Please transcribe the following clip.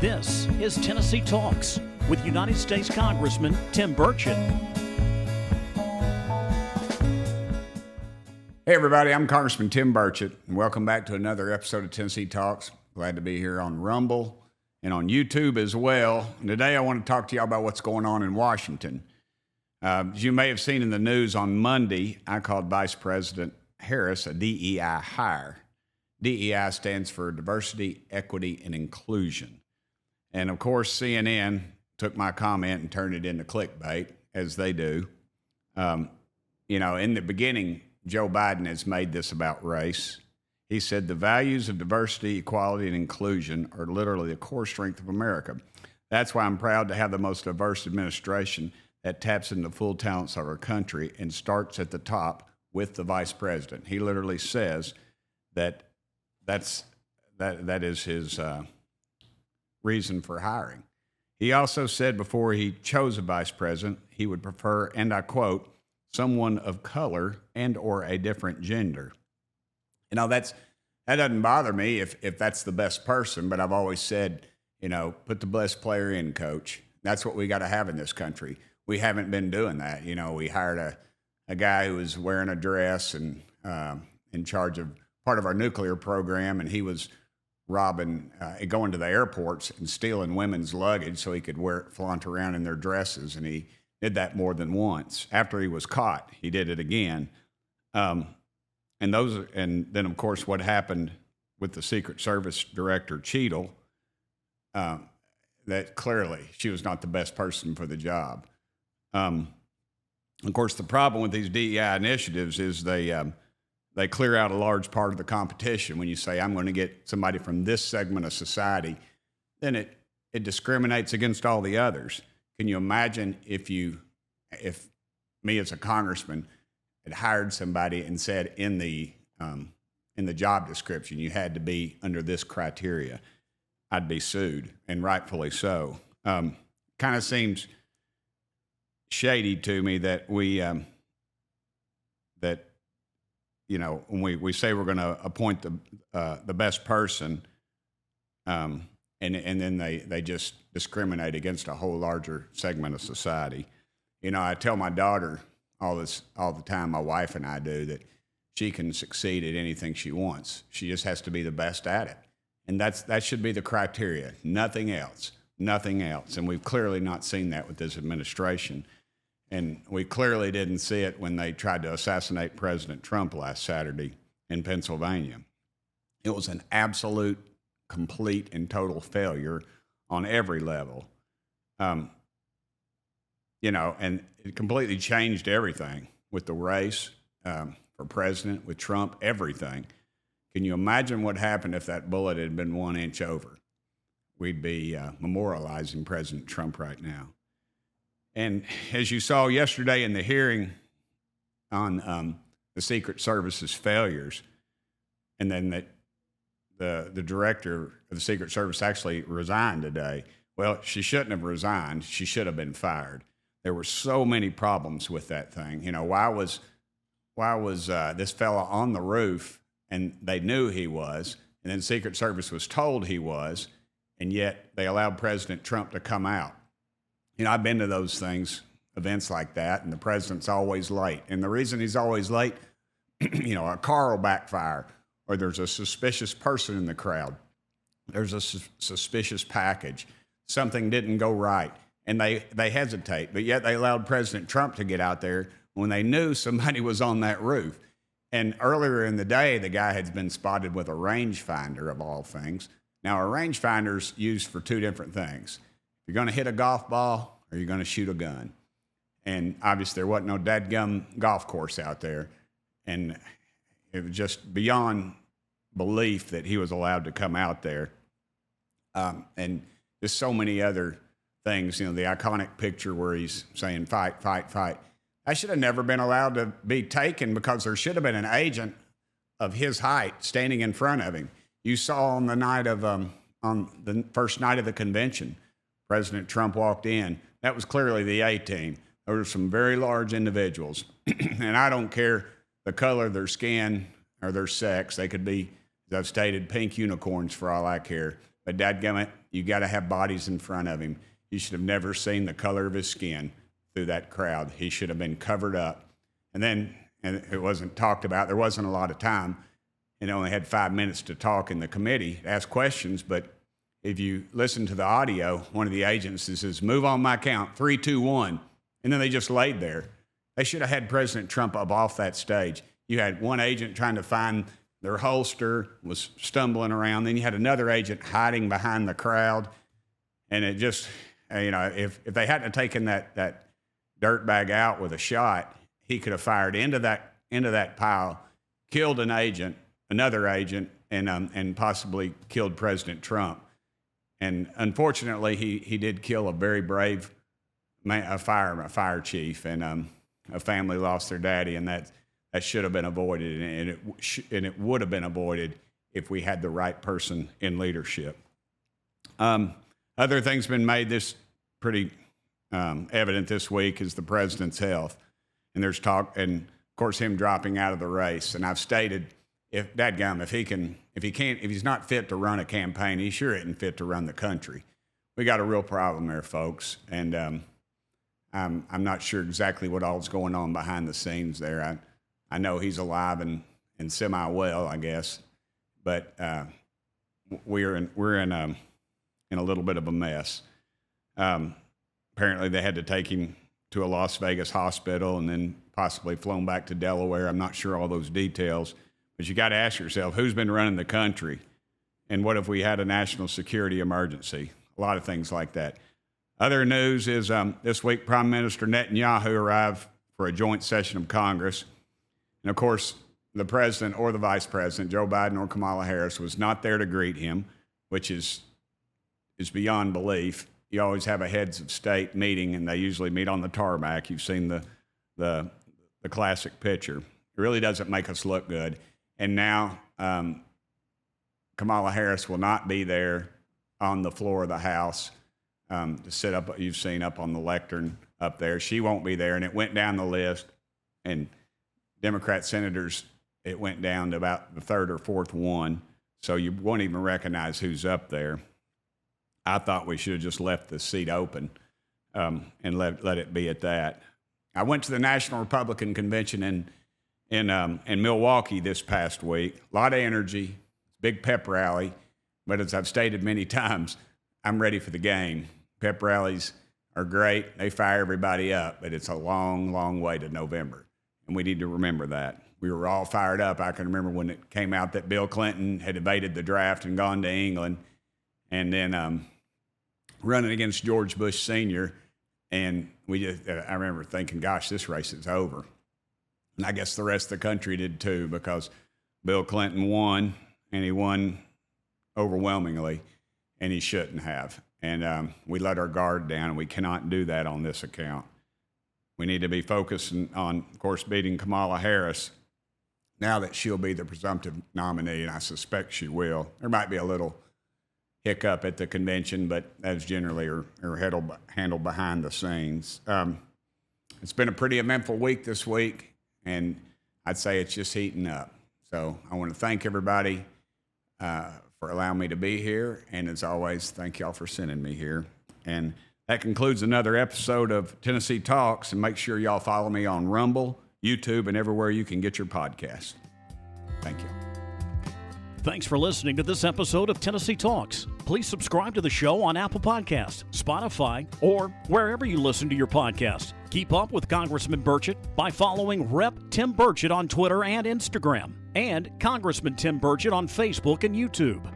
This is Tennessee Talks with United States Congressman Tim Burchett. Hey everybody, I'm Congressman Tim Burchett, and welcome back to another episode of Tennessee Talks. Glad to be here on Rumble and on YouTube as well. And today I want to talk to you about what's going on in Washington. As you may have seen in the news on Monday, I called Vice President Harris a DEI hire. DEI stands for Diversity, Equity, and Inclusion. And of course, CNN took my comment and turned it into clickbait, as they do. In the beginning, Joe Biden has made this about race. He said the values of diversity, equality, and inclusion are literally the core strength of America. That's why I'm proud to have the most diverse administration that taps into the full talents of our country and starts at the top with the vice president. He literally says that is his reason for hiring. He also said before he chose a vice president, he would prefer, and I quote, someone of color and or a different gender. That doesn't bother me if that's the best person, but I've always said, put the best player in, coach. That's what we got to have in this country. We haven't been doing that. We hired a guy who was wearing a dress and in charge of part of our nuclear program, and he was robbing, going to the airports and stealing women's luggage so he could flaunt around in their dresses, and he did that more than once. After he was caught, he did it again. And then, of course, what happened with the Secret Service Director Cheadle, that clearly she was not the best person for the job. Of course, the problem with these DEI initiatives is they clear out a large part of the competition. When you say, I'm going to get somebody from this segment of society, then it discriminates against all the others. Can you imagine if me as a congressman had hired somebody and said in the job description you had to be under this criteria? I'd be sued, and rightfully so. Kind of seems shady to me that when we say we're going to appoint the best person, and then they just discriminate against a whole larger segment of society. I tell my daughter all the time, my wife and I do, that she can succeed at anything she wants. She just has to be the best at it. And that should be the criteria, nothing else. And we've clearly not seen that with this administration. And we clearly didn't see it when they tried to assassinate President Trump last Saturday in Pennsylvania. It was an absolute, complete, and total failure on every level. And it completely changed everything with the race for president, with Trump, everything. Can you imagine what happened if that bullet had been 1 inch over? We'd be memorializing President Trump right now. And as you saw yesterday in the hearing on the Secret Service's failures, and then that the director of the Secret Service actually resigned today. Well, she shouldn't have resigned. She should have been fired. There were so many problems with that thing. Why was this fella on the roof and they knew he was, and then Secret Service was told he was, and yet they allowed President Trump to come out? I've been to those things, events like that, and the president's always late. And the reason he's always late, a car will backfire, or there's a suspicious person in the crowd. There's a suspicious package. Something didn't go right, and they hesitate. But yet they allowed President Trump to get out there when they knew somebody was on that roof. And earlier in the day, the guy had been spotted with a rangefinder, of all things. Now, a rangefinder's used for two different things. You're going to hit a golf ball or you're going to shoot a gun. And obviously there wasn't no dadgum golf course out there. And it was just beyond belief that he was allowed to come out there. And just so many other things, the iconic picture where he's saying, fight, fight, fight. I should have never been allowed to be taken because there should have been an agent of his height standing in front of him. You saw on the first night of the convention, President Trump walked in. That was clearly the A-team. There were some very large individuals. And I don't care the color of their skin or their sex. They could be, as I've stated, pink unicorns for all I care. But dadgummit, you got to have bodies in front of him. You should have never seen the color of his skin through that crowd. He should have been covered up. And it wasn't talked about. There wasn't a lot of time. And only had 5 minutes to talk in the committee, to ask questions. But if you listen to the audio, one of the agents says, "Move on my count, 3, 2, 1." And then they just laid there. They should have had President Trump up off that stage. You had one agent trying to find their holster, was stumbling around. Then you had another agent hiding behind the crowd. And it just, if they hadn't taken that dirt bag out with a shot, he could have fired into that pile, killed another agent, and possibly killed President Trump. And unfortunately, he did kill a very brave a fire chief, and a family lost their daddy, and that should have been avoided, and it would have been avoided if we had the right person in leadership. Other things been made this pretty evident this week is the president's health, and there's talk, and of course him dropping out of the race. And I've stated, if he's not fit to run a campaign, he sure isn't fit to run the country. We got a real problem there, folks, and I'm not sure exactly what all's going on behind the scenes there. I know he's alive and semi well, I guess, but we're in a little bit of a mess. Apparently, they had to take him to a Las Vegas hospital and then possibly flown back to Delaware. I'm not sure all those details, but you got to ask yourself, who's been running the country, and what if we had a national security emergency? A lot of things like that. Other news is this week, Prime Minister Netanyahu arrived for a joint session of Congress. And, of course, the president or the vice president, Joe Biden or Kamala Harris, was not there to greet him, which is beyond belief. You always have a heads of state meeting, and they usually meet on the tarmac. You've seen the classic picture. It really doesn't make us look good. And now Kamala Harris will not be there on the floor of the House to sit up, you've seen up on the lectern up there. She won't be there, and it went down the list, and Democrat senators, it went down to about the third or fourth one, so you won't even recognize who's up there. I thought we should have just left the seat open and let it be at that. I went to the National Republican Convention in Milwaukee this past week. A lot of energy, big pep rally, but as I've stated many times, I'm ready for the game. Pep rallies are great. They fire everybody up, but it's a long, long way to November, and we need to remember that. We were all fired up. I can remember when it came out that Bill Clinton had evaded the draft and gone to England, and then running against George Bush Sr., and I remember thinking, gosh, this race is over. And I guess the rest of the country did too, because Bill Clinton won, and he won overwhelmingly, and he shouldn't have. And we let our guard down, and we cannot do that on this account. We need to be focusing on, of course, beating Kamala Harris now that she'll be the presumptive nominee, and I suspect she will. There might be a little hiccup at the convention, but that's generally are handled behind the scenes. It's been a pretty eventful week this week, and I'd say it's just heating up. So I want to thank everybody for allowing me to be here, and as always, thank y'all for sending me here. And that concludes another episode of Tennessee Talks, and make sure y'all follow me on Rumble, YouTube, and everywhere you can get your podcast. Thank you. Thanks for listening to this episode of Tennessee Talks. Please subscribe to the show on Apple Podcasts, Spotify, or wherever you listen to your podcast. Keep up with Congressman Burchett by following Rep. Tim Burchett on Twitter and Instagram, and Congressman Tim Burchett on Facebook and YouTube.